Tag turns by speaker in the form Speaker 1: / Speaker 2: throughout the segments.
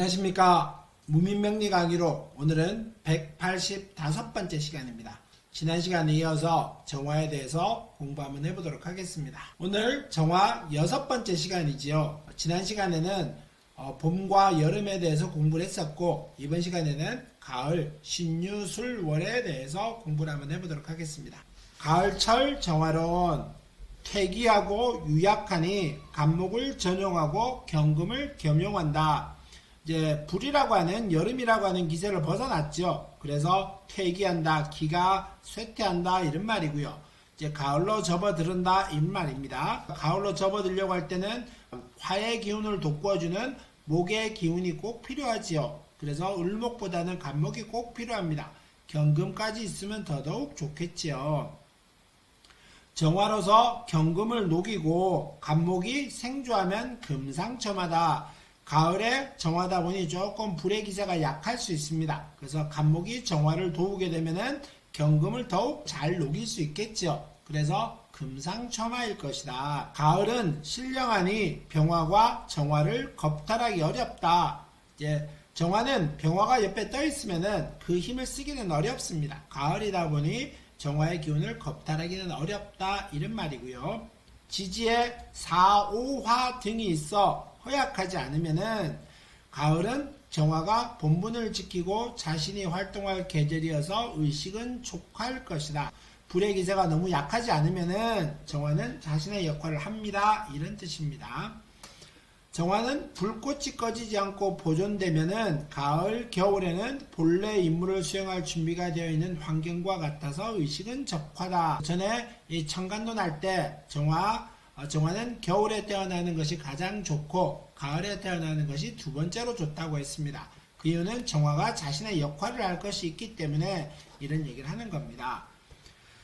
Speaker 1: 안녕하십니까. 무민명리 강의로 오늘은 185번째 시간입니다. 지난 시간에 이어서 정화에 대해서 공부 한번 해보도록 하겠습니다. 오늘 정화 6번째 시간이지요. 지난 시간에는 봄과 여름에 대해서 공부를 했었고, 이번 시간에는 가을, 신유, 술, 월에 대해서 공부를 한번 해보도록 하겠습니다. 가을철 정화론. 퇴기하고 유약하니 간목을 전용하고 경금을 겸용한다. 이제 불이라고 하는, 여름이라고 하는 기세를 벗어났죠. 그래서 퇴기한다, 기가 쇠퇴한다 이런 말이고요. 이제 가을로 접어들은다 이런 말입니다. 가을로 접어들려고 할 때는 화의 기운을 돋구어주는 목의 기운이 꼭 필요하지요. 그래서 을목보다는 간목이 꼭 필요합니다. 경금까지 있으면 더더욱 좋겠지요. 정화로서 경금을 녹이고 간목이 생주하면 금상첨화다. 가을에 정화다 보니 조금 불의 기세가 약할 수 있습니다. 그래서 간목이 정화를 도우게 되면은 경금을 더욱 잘 녹일 수 있겠죠. 그래서 금상첨화일 것이다. 가을은 신령하니 병화가 정화를 겁탈하기 어렵다. 이제 정화는 병화가 옆에 떠 있으면은 그 힘을 쓰기는 어렵습니다. 가을이다 보니 정화의 기운을 겁탈하기는 어렵다 이런 말이고요. 지지에 4, 5화 등이 있어 허약하지 않으면은 가을은 정화가 본분을 지키고 자신이 활동할 계절이어서 의식은 촉할 것이다. 불의 기세가 너무 약하지 않으면은 정화는 자신의 역할을 합니다. 이런 뜻입니다. 정화는 불꽃이 꺼지지 않고 보존되면은 가을, 겨울에는 본래 임무를 수행할 준비가 되어 있는 환경과 같아서 의식은 적화다. 전에 이 청간도 날 때 정화는 겨울에 태어나는 것이 가장 좋고 가을에 태어나는 것이 두 번째로 좋다고 했습니다. 그 이유는 정화가 자신의 역할을 할 것이 있기 때문에 이런 얘기를 하는 겁니다.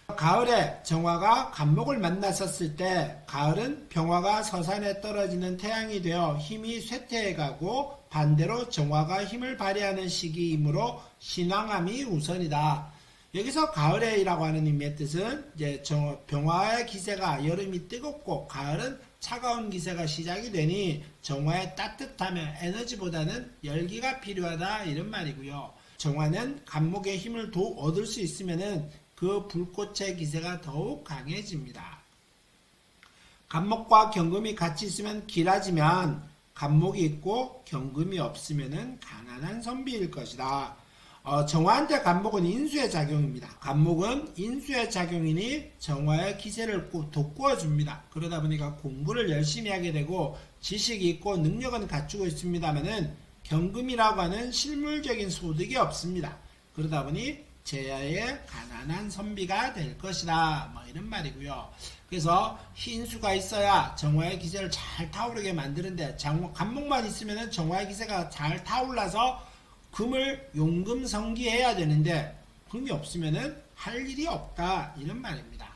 Speaker 1: 가을에 정화가 간목을 만났었을 때 가을은 병화가 서산에 떨어지는 태양이 되어 힘이 쇠퇴해가고 반대로 정화가 힘을 발휘하는 시기이므로 신왕함이 우선이다. 여기서 가을에라고 하는 의미의 뜻은 이제 병화의 기세가 여름이 뜨겁고 가을은 차가운 기세가 시작이 되니 정화의 따뜻함에 에너지보다는 열기가 필요하다 이런 말이고요. 정화는 간목의 힘을 얻을 수 있으면은 그 불꽃의 기세가 더욱 강해집니다. 간목과 경금이 같이 있으면 길어지면 간목이 있고 경금이 없으면 가난한 선비일 것이다. 정화한테 간목은 인수의 작용입니다. 간목은 인수의 작용이니 정화의 기세를 돋구어 줍니다. 그러다 보니까 공부를 열심히 하게 되고 지식이 있고 능력은 갖추고 있습니다만은 경금이라고 하는 실물적인 소득이 없습니다. 그러다 보니 제야의 가난한 선비가 될 것이다. 뭐 이런 말이고요. 그래서 흰수가 있어야 정화의 기세를 잘 타오르게 만드는데 간목만 있으면 정화의 기세가 잘 타올라서 금을 용금성기해야 되는데 금이 없으면 할 일이 없다 이런 말입니다.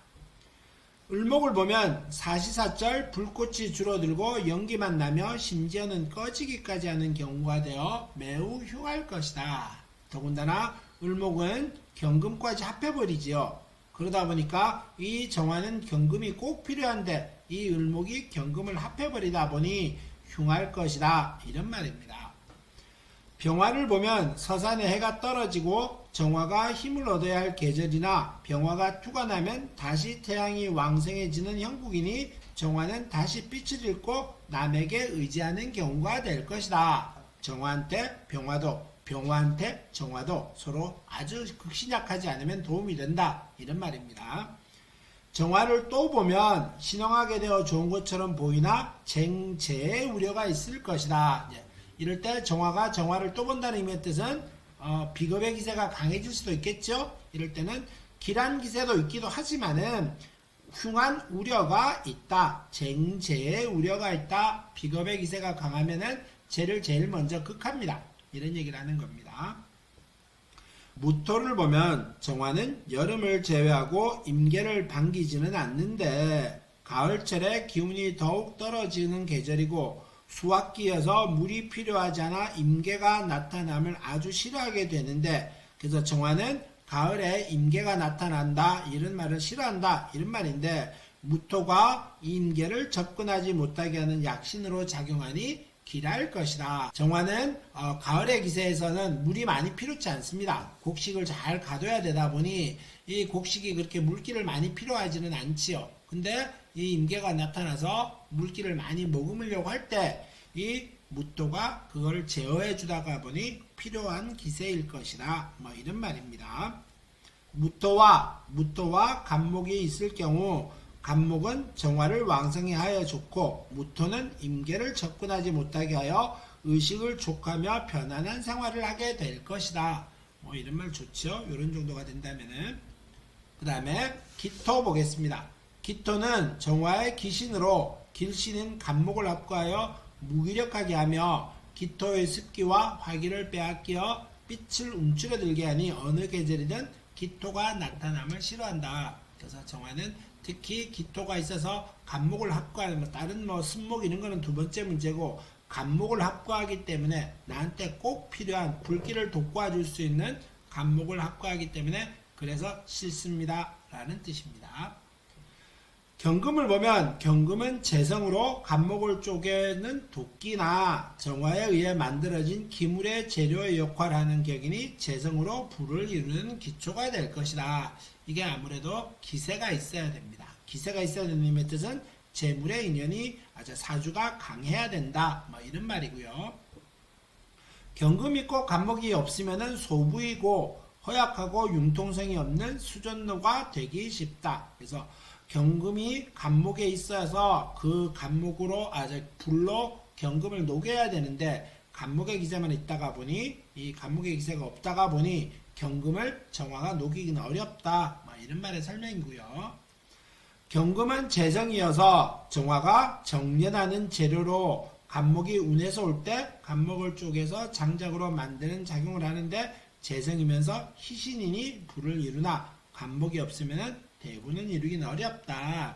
Speaker 1: 을목을 보면 사시사철 불꽃이 줄어들고 연기만 나며 심지어는 꺼지기까지 하는 경우가 되어 매우 흉할 것이다. 더군다나 을목은 경금까지 합해버리지요. 그러다 보니까 이 정화는 경금이 꼭 필요한데 이 을목이 경금을 합해버리다 보니 흉할 것이다 이런 말입니다. 병화를 보면 서산에 해가 떨어지고 정화가 힘을 얻어야 할 계절이나 병화가 투가 나면 다시 태양이 왕성해지는 형국이니 정화는 다시 빛을 잃고 남에게 의지하는 경우가 될 것이다. 정화한테 병화한테 정화도 서로 아주 극신약하지 않으면 도움이 된다 이런 말입니다. 정화를 또 보면 신성하게 되어 좋은 것처럼 보이나 쟁제의 우려가 있을 것이다. 이럴 때 정화를 또 본다는 의미의 뜻은 비겁의 기세가 강해질 수도 있겠죠. 이럴 때는 길한 기세도 있기도 하지만은 흉한 우려가 있다. 쟁제의 우려가 있다. 비겁의 기세가 강하면은 죄를 제일 먼저 극합니다. 이런 얘기를 하는 겁니다. 무토를 보면 정화는 여름을 제외하고 임계를 반기지는 않는데 가을철에 기운이 더욱 떨어지는 계절이고 수확기여서 물이 필요하지 않아 임계가 나타남을 아주 싫어하게 되는데 그래서 정화는 가을에 임계가 나타난다 이런 말을 싫어한다 이런 말인데 무토가 이 임계를 접근하지 못하게 하는 약신으로 작용하니 기라일 것이다. 정화는 가을의 기세에서는 물이 많이 필요치 않습니다. 곡식을 잘 가둬야 되다 보니 이 곡식이 그렇게 물기를 많이 필요하지는 않지요. 근데 이 임계가 나타나서 물기를 많이 머금으려고 할 때 이 무토가 그걸 제어해 주다가 보니 필요한 기세일 것이다. 뭐 이런 말입니다. 무토와 간목이 있을 경우 간목은 정화를 왕성히 하여 좋고 무토는 임계를 접근하지 못하게 하여 의식을 족하며 편안한 생활을 하게 될 것이다. 뭐 이런 말 좋죠. 이런 정도가 된다면은 그 다음에 기토 보겠습니다. 기토는 정화의 기신으로 길신인 간목을 합구하여 무기력하게 하며 기토의 습기와 화기를 빼앗겨 빛을 움츠러들게 하니 어느 계절이든 기토가 나타남을 싫어한다. 그래서 정화는 특히 기토가 있어서 간목을 합구하는 다른 습목 이런 거는 두 번째 문제고 간목을 합구하기 때문에 나한테 꼭 필요한 불길을 돋궈 줄 수 있는 간목을 합구하기 때문에 그래서 싫습니다 라는 뜻입니다. 경금을 보면 경금은 재성으로 간목을 쪼개는 도끼나 정화에 의해 만들어진 기물의 재료의 역할을 하는 격이니 재성으로 불을 이루는 기초가 될 것이다. 이게 아무래도 기세가 있어야 됩니다. 기세가 있어야 되는 힘의 뜻은 재물의 인연이 아주 사주가 강해야 된다. 뭐 이런 말이고요. 경금이 있고 간목이 없으면 소부이고 허약하고 융통성이 없는 수전노가 되기 쉽다. 그래서 경금이 간목에 있어서 그 간목으로 불로 경금을 녹여야 되는데 간목의 기세만 있다가 보니 이 간목의 기세가 없다가 보니 경금을 정화가 녹이기는 어렵다. 이런 말의 설명이고요. 경금은 재성이어서 정화가 정련하는 재료로 간목이 운에서 올 때 간목을 쪼개서 장작으로 만드는 작용을 하는데 재성이면서 희신이니 불을 이루나 간목이 없으면 대부는 이루기는 어렵다.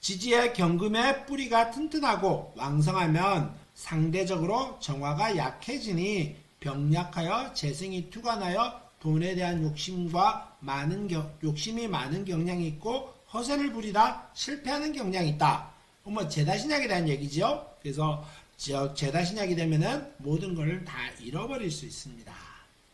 Speaker 1: 지지의 경금의 뿌리가 튼튼하고 왕성하면 상대적으로 정화가 약해지니 병약하여 재성이 투관하여 돈에 대한 욕심이 많은 경향이 있고 허세를 부리다 실패하는 경향이 있다. 제다신약에 대한 얘기죠. 그래서 제다신약이 되면은 모든 것을 다 잃어버릴 수 있습니다.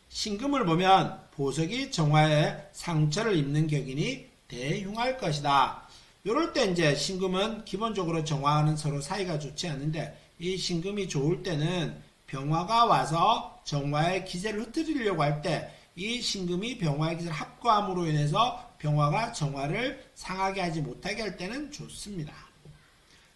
Speaker 1: 신금을 보면 보석이 정화에 상처를 입는 격이니 대흉할 것이다. 이럴 때 이제 신금은 기본적으로 정화와는 서로 사이가 좋지 않은데 이 신금이 좋을 때는 병화가 와서 정화의 기세를 흩트리려고 할 때 이 신금이 병화의 기세를 합구함으로 인해서 병화가 정화를 상하게 하지 못하게 할 때는 좋습니다.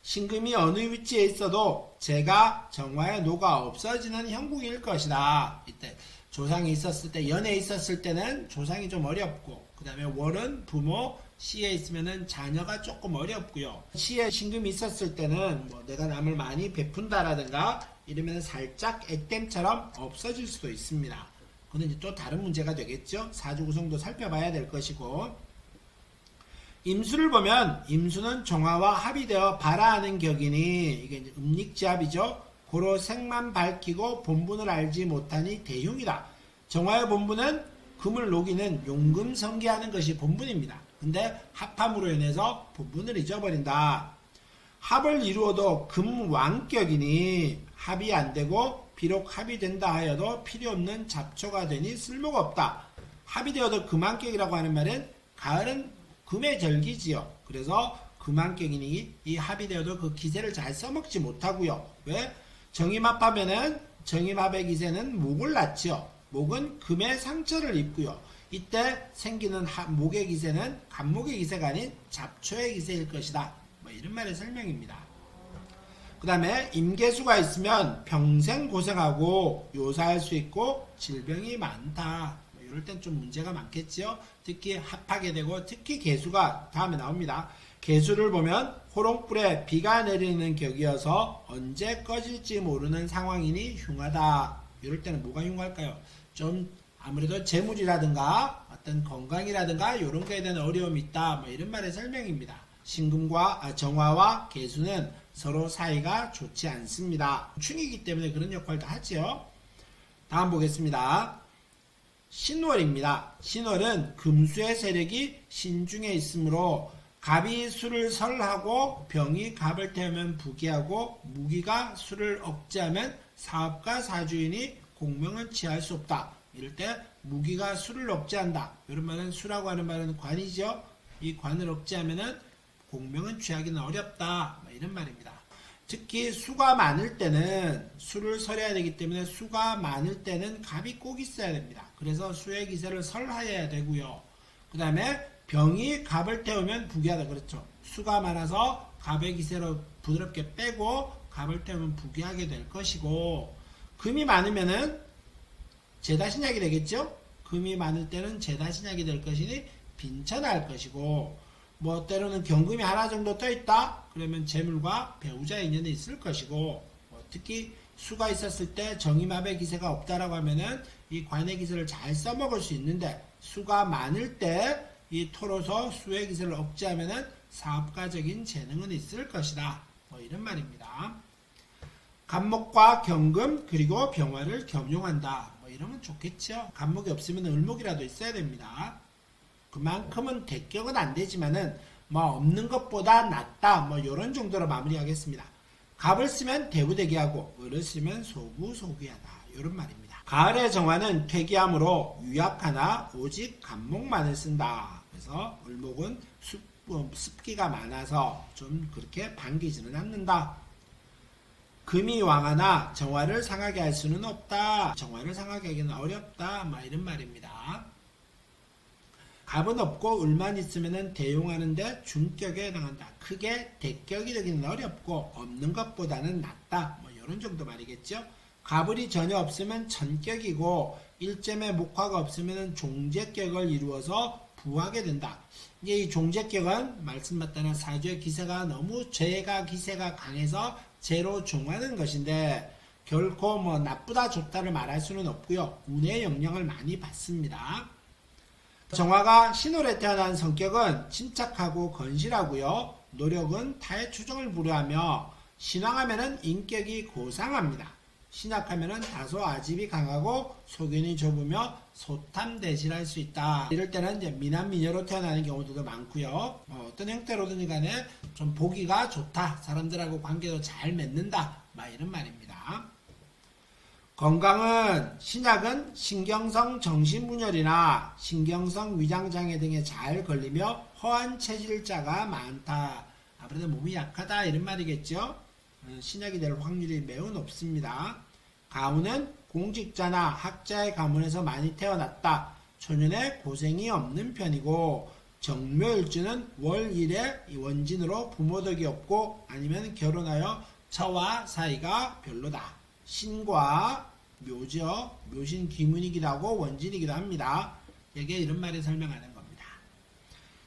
Speaker 1: 신금이 어느 위치에 있어도 재가 정화의 노가 없어지는 형국일 것이다. 이때 조상이 있었을 때 연에 있었을 때는 조상이 좀 어렵고 그 다음에 월은 부모 시에 있으면은 자녀가 조금 어렵고요. 시에 신금이 있었을 때는 내가 남을 많이 베푼다라든가 이러면 살짝 액땜처럼 없어질 수도 있습니다. 그건 이제 또 다른 문제가 되겠죠. 사주 구성도 살펴봐야 될 것이고 임수를 보면 임수는 정화와 합의되어 발화하는 격이니 이게 이제 음닉지합이죠. 고로 색만 밝히고 본분을 알지 못하니 대흉이다. 정화의 본분은 금을 녹이는 용금 성기하는 것이 본분입니다. 근데 합함으로 인해서 본분을 잊어버린다. 합을 이루어도 금왕격이니 합이 안되고 비록 합이 된다 하여도 필요없는 잡초가 되니 쓸모가 없다. 합이 되어도 금왕격이라고 하는 말은 가을은 금의 절기지요. 그래서 금왕격이니 이 합이 되어도 그 기세를 잘 써먹지 못하고요. 왜? 정임합하면은 정임합의 기세는 목을 낳지요. 목은 금의 상처를 입고요. 이때 생기는 목의 기세는 간목의 기세가 아닌 잡초의 기세일 것이다. 이런 말의 설명입니다. 그 다음에 임계수가 있으면 평생 고생하고 요사할 수 있고 질병이 많다. 이럴 땐 좀 문제가 많겠지요. 특히 합하게 되고 특히 계수가 다음에 나옵니다. 계수를 보면 호롱불에 비가 내리는 격이어서 언제 꺼질지 모르는 상황이니 흉하다. 이럴 때는 뭐가 흉할까요? 좀 아무래도 재물이라든가 어떤 건강이라든가 이런 거에 대한 어려움이 있다. 이런 말의 설명입니다. 신금과 정화와 계수는 서로 사이가 좋지 않습니다. 충이기 때문에 그런 역할도 하지요. 다음 보겠습니다. 신월입니다. 신월은 금수의 세력이 신중에 있으므로 갑이 수를 설하고 병이 갑을 태우면 부귀하고 무기가 수를 억제하면 사업가 사주인이 공명을 취할 수 없다. 이럴 때 무기가 수를 억제한다. 이런 말은 수라고 하는 말은 관이죠. 이 관을 억제하면은 공명은 취하기는 어렵다. 이런 말입니다. 특히 수가 많을 때는 수를 설해야 되기 때문에 수가 많을 때는 갑이 꼭 있어야 됩니다. 그래서 수의 기세를 설하여야 되고요. 그 다음에 병이 갑을 태우면 부귀하다. 그렇죠. 수가 많아서 갑의 기세로 부드럽게 빼고 갑을 태우면 부귀하게 될 것이고, 금이 많으면은 제다신약이 되겠죠. 금이 많을 때는 제다신약이 될 것이니 빈천할 것이고, 뭐 때로는 경금이 하나 정도 떠 있다 그러면 재물과 배우자의 인연이 있을 것이고, 뭐 특히 수가 있었을 때 정임합의 기세가 없다라고 하면은 이 관의 기세를 잘 써먹을 수 있는데, 수가 많을 때 이 토로서 수의 기세를 억제하면은 사업가적인 재능은 있을 것이다. 뭐 이런 말입니다. 간목과 경금 그리고 병화를 겸용한다. 뭐 이러면 좋겠죠. 간목이 없으면 을목이라도 있어야 됩니다. 그만큼은 대격은 안 되지만은 뭐 없는 것보다 낫다. 뭐 이런 정도로 마무리하겠습니다. 갑을 쓰면 대부대기하고 을을 쓰면 소구소귀하다. 이런 말입니다. 가을의 정화는 퇴기함으로 유약하나 오직 간목만을 쓴다. 그래서 을목은 습기가 많아서 좀 그렇게 반기지는 않는다. 금이 왕하나 정화를 상하게 할 수는 없다. 정화를 상하게 하기는 어렵다. 막 이런 말입니다. 갑은 없고 을만 있으면 대용하는데 중격에 해당한다. 크게 대격이 되기는 어렵고 없는 것보다는 낫다. 뭐 이런 정도 말이겠죠. 갑을이 전혀 없으면 천격이고 일점의 목화가 없으면 종제격을 이루어서 부하게 된다. 이제 이 종제격은 말씀받다는 사주의 기세가 너무 죄가 기세가 강해서 죄로 종하는 것인데 결코 뭐 나쁘다 좋다를 말할 수는 없고요. 운의 영향을 많이 받습니다. 정화가 신월에 태어난 성격은 침착하고 건실하고요. 노력은 타의 추종을 부려하며 신왕하면은 인격이 고상합니다. 신약하면은 다소 아집이 강하고 소견이 좁으며 소탐대실할 수 있다. 이럴 때는 이제 미남 미녀로 태어나는 경우도 많고요. 어떤 형태로든 간에 좀 보기가 좋다. 사람들하고 관계도 잘 맺는다. 막 이런 말입니다. 건강은 신약은 신경성 정신분열이나 신경성 위장장애 등에 잘 걸리며 허한 체질자가 많다. 아무래도 몸이 약하다 이런 말이겠죠. 신약이 될 확률이 매우 높습니다. 가문은 공직자나 학자의 가문에서 많이 태어났다. 초년에 고생이 없는 편이고 정묘일주는 월 1에 원진으로 부모덕이 없고 아니면 결혼하여 처와 사이가 별로다. 신과 묘죠. 묘신 기문이기도 하고 원진이기도 합니다. 여기에 이런 말이 설명하는 겁니다.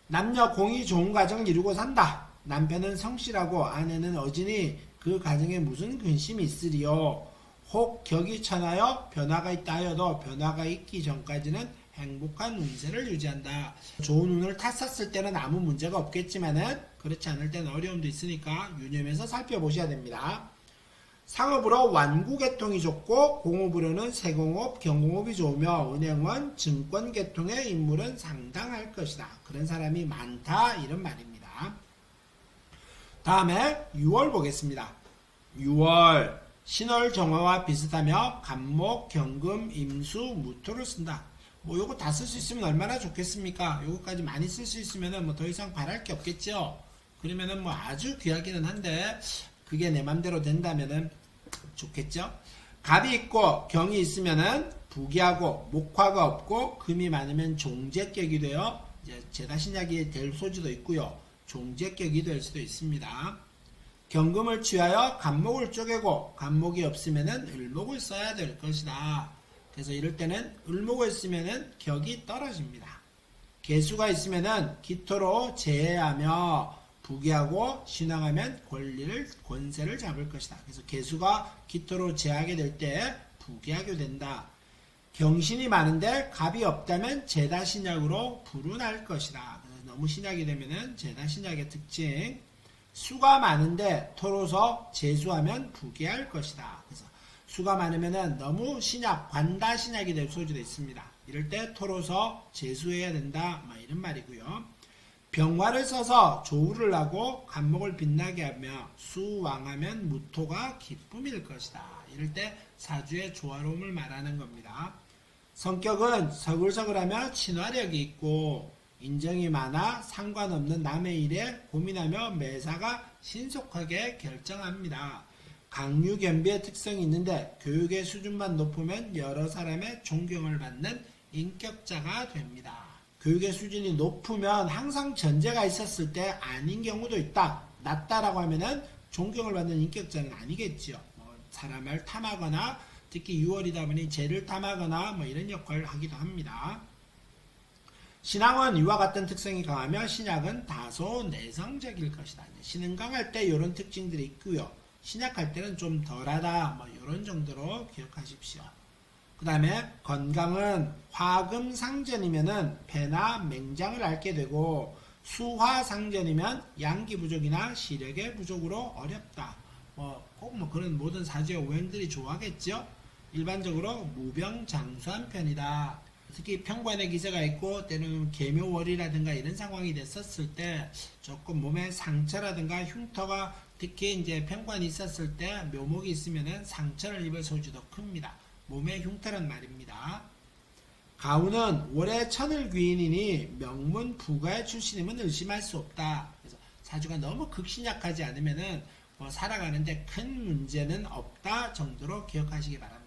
Speaker 1: 남녀 공이 좋은 가정을 이루고 산다. 남편은 성실하고 아내는 어진이 그 가정에 무슨 근심이 있으리요. 혹 격이 천하여 변화가 있다 하여도 변화가 있기 전까지는 행복한 운세를 유지한다. 좋은 운을 탔었을 때는 아무 문제가 없겠지만은 그렇지 않을 때는 어려움도 있으니까 유념해서 살펴보셔야 됩니다. 상업으로 완구계통이 좋고 공업으로는 세공업, 경공업이 좋으며 은행원, 증권계통의 인물은 상당할 것이다. 그런 사람이 많다 이런 말입니다. 다음에 6월 보겠습니다. 6월 신월 정화와 비슷하며 간목, 경금, 임수, 무토를 쓴다. 뭐 요거 다 쓸 수 있으면 얼마나 좋겠습니까? 요거까지 많이 쓸 수 있으면은 뭐 더 이상 바랄 게 없겠죠. 그러면은 뭐 아주 귀하기는 한데 그게 내 맘대로 된다면은 좋겠죠. 갑이 있고 경이 있으면은 부귀하고 목화가 없고 금이 많으면 종제격이 되어 이제 제다신약이 될 소지도 있고요. 종제격이 될 수도 있습니다. 경금을 취하여 간목을 쪼개고 간목이 없으면은 을목을 써야 될 것이다. 그래서 이럴 때는 을목을 쓰면은 격이 떨어집니다. 개수가 있으면은 기토로 제해하며 부귀하고 신왕하면 권세를 잡을 것이다. 그래서 개수가 기토로 제하게 될 때 부귀하게 된다. 경신이 많은데 갑이 없다면 제다신약으로 불운할 것이다. 그래서 너무 신약이 되면은 제다신약의 특징. 수가 많은데 토로서 재수하면 부귀할 것이다. 그래서 수가 많으면은 너무 신약, 관다신약이 될 소지도 있습니다. 이럴 때 토로서 재수해야 된다. 이런 말이고요. 병화를 써서 조우를 하고 간목을 빛나게 하며 수왕하면 무토가 기쁨일 것이다. 이럴 때 사주의 조화로움을 말하는 겁니다. 성격은 서글서글하며 친화력이 있고 인정이 많아 상관없는 남의 일에 고민하며 매사가 신속하게 결정합니다. 강유견비의 특성이 있는데 교육의 수준만 높으면 여러 사람의 존경을 받는 인격자가 됩니다. 교육의 수준이 높으면 항상 전제가 있었을 때 아닌 경우도 있다. 낮다라고 하면은 존경을 받는 인격자는 아니겠지요. 사람을 탐하거나 특히 6월이다 보니 죄를 탐하거나 이런 역할을 하기도 합니다. 신앙은 이와 같은 특성이 강하며 신약은 다소 내성적일 것이다. 신은 강할 때 이런 특징들이 있고요. 신약할 때는 좀 덜하다. 이런 정도로 기억하십시오. 그 다음에 건강은 화금상전이면은 폐나 맹장을 앓게 되고 수화상전이면 양기 부족이나 시력의 부족으로 어렵다. 꼭 그런 모든 사주의 오행들이 좋아하겠죠. 일반적으로 무병장수한 편이다. 특히 편관의 기세가 있고 때로는 계묘월이라든가 이런 상황이 됐었을 때 조금 몸에 상처라든가 흉터가 특히 이제 편관이 있었을 때 묘목이 있으면은 상처를 입을 소지도 큽니다. 몸의 흉터란 말입니다. 가운은 올해 천을귀인이니 명문 부가의 출신임은 의심할 수 없다. 그래서 사주가 너무 극신약하지 않으면은 살아가는데 큰 문제는 없다 정도로 기억하시기 바랍니다.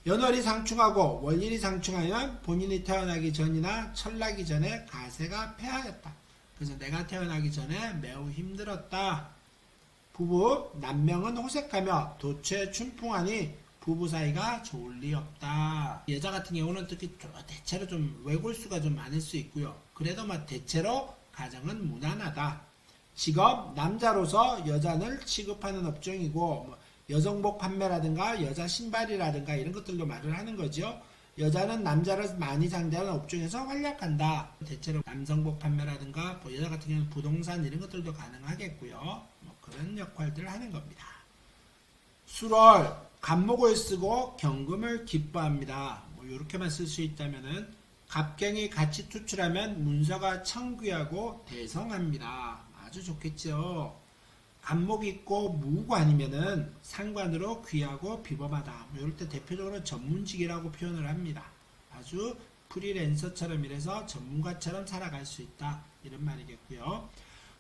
Speaker 1: 연월이 상충하고 월일이 상충하면 본인이 태어나기 전이나 철나기 전에 가세가 폐하였다. 그래서 내가 태어나기 전에 매우 힘들었다. 부부 남명은 호색하며 도처에 춘풍하니 부부 사이가 좋을 리 없다. 여자 같은 경우는 특히 대체로 좀 외골수가 좀 많을 수 있고요. 그래도 대체로 가정은 무난하다. 직업 남자로서 여자를 취급하는 업종이고 여성복 판매라든가 여자 신발이라든가 이런 것들도 말을 하는 거죠. 여자는 남자를 많이 상대하는 업종에서 활약한다. 대체로 남성복 판매라든가 여자 같은 경우는 부동산 이런 것들도 가능하겠고요. 그런 역할들을 하는 겁니다. 수월 간목을 쓰고 경금을 기뻐합니다. 이렇게만 쓸 수 있다면은 갑경이 같이 투출하면 문서가 청귀하고 대성합니다. 아주 좋겠죠. 간목이 있고 무관이면은 상관으로 귀하고 비범하다. 이럴 때 대표적으로 전문직이라고 표현을 합니다. 아주 프리랜서처럼 이래서 전문가처럼 살아갈 수 있다. 이런 말이겠고요.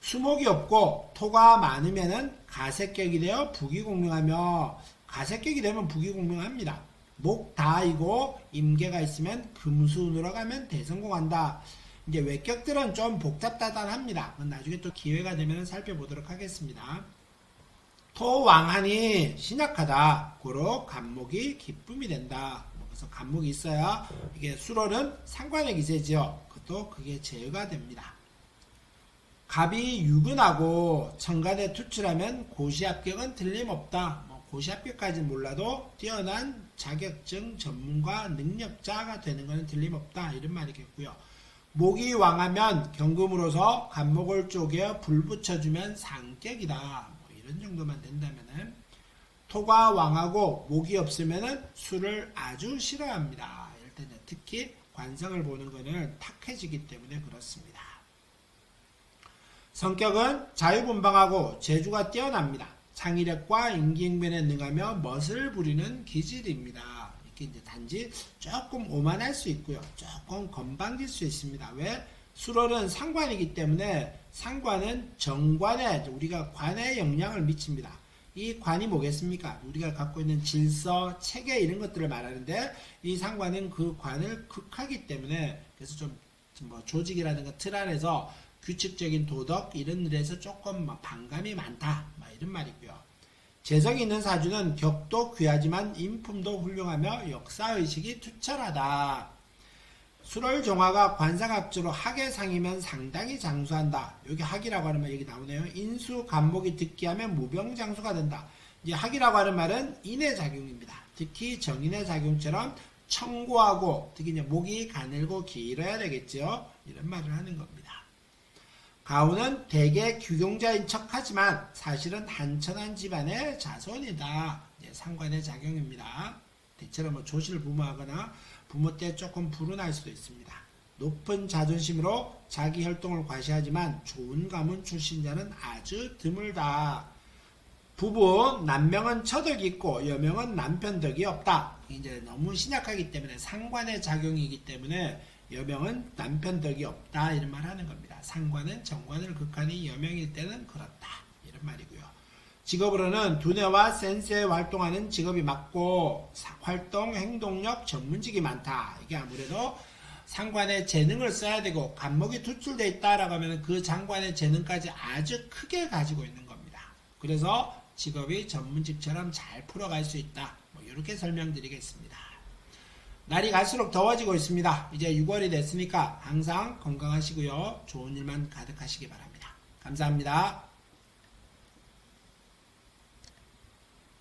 Speaker 1: 수목이 없고 토가 많으면은 가색격이 되어 부귀공명하며 가색격이 되면 부귀공명합니다. 목 다이고 임계가 있으면 금수운으로 가면 대성공한다. 이제 외격들은 좀 복잡다단합니다. 나중에 또 기회가 되면 살펴보도록 하겠습니다. 토왕하니 신약하다. 고로 간목이 기쁨이 된다. 그래서 간목이 있어야 이게 수월은 상관의 기세지요. 그것도 그게 제어가 됩니다. 갑이 유근하고 천간에 투출하면 고시합격은 틀림없다. 고시합격까지는 몰라도 뛰어난 자격증 전문가 능력자가 되는 것은 틀림없다. 이런 말이겠고요. 목이 왕하면 경금으로서 간목을 쪼개 불 붙여주면 상격이다. 이런 정도만 된다면은 토가 왕하고 목이 없으면은 술을 아주 싫어합니다. 이럴 때는 특히 관성을 보는 것은 탁해지기 때문에 그렇습니다. 성격은 자유분방하고 재주가 뛰어납니다. 창의력과 임기응변에 능하며 멋을 부리는 기질입니다. 이렇게 이제 단지 조금 오만할 수 있고요. 조금 건방질 수 있습니다. 왜? 수월은 상관이기 때문에 상관은 정관에 우리가 관에 영향을 미칩니다. 이 관이 뭐겠습니까? 우리가 갖고 있는 질서, 체계 이런 것들을 말하는데 이 상관은 그 관을 극하기 때문에 그래서 좀 조직이라든가 틀 안에서 규칙적인 도덕 이런 일에서 조금 반감이 많다 이런 말이고요. 재성이 있는 사주는 격도 귀하지만 인품도 훌륭하며 역사의식이 투철하다. 수월종화가 관상학적으로 학의 상이면 상당히 장수한다. 여기 학이라고 하는 말 여기 나오네요. 인수 간목이 득기하면 무병장수가 된다. 이제 학이라고 하는 말은 인의 작용입니다. 특히 정인의 작용처럼 청고하고 특히 이제 목이 가늘고 길어야 되겠죠. 이런 말을 하는 겁니다. 가운은 대개 규경자인 척하지만 사실은 한천한 집안의 자손이다. 상관의 작용입니다. 대체로 조실 부모하거나 부모 때 조금 불운할 수도 있습니다. 높은 자존심으로 자기 혈통을 과시하지만 좋은 가문 출신자는 아주 드물다. 부부 남명은 처덕이 있고 여명은 남편 덕이 없다. 이제 너무 신약하기 때문에 상관의 작용이기 때문에 여명은 남편 덕이 없다 이런 말 하는 겁니다. 상관은 정관을 극한히 여명일 때는 그렇다 이런 말이고요. 직업으로는 두뇌와 센스에 활동하는 직업이 맞고 활동 행동력 전문직이 많다. 이게 아무래도 상관의 재능을 써야 되고 간목이 투출되어 있다라고 하면 그 장관의 재능까지 아주 크게 가지고 있는 겁니다. 그래서 직업이 전문직처럼 잘 풀어갈 수 있다. 뭐 이렇게 설명드리겠습니다. 날이 갈수록 더워지고 있습니다. 이제 6월이 됐으니까 항상 건강하시고요. 좋은 일만 가득하시기 바랍니다. 감사합니다.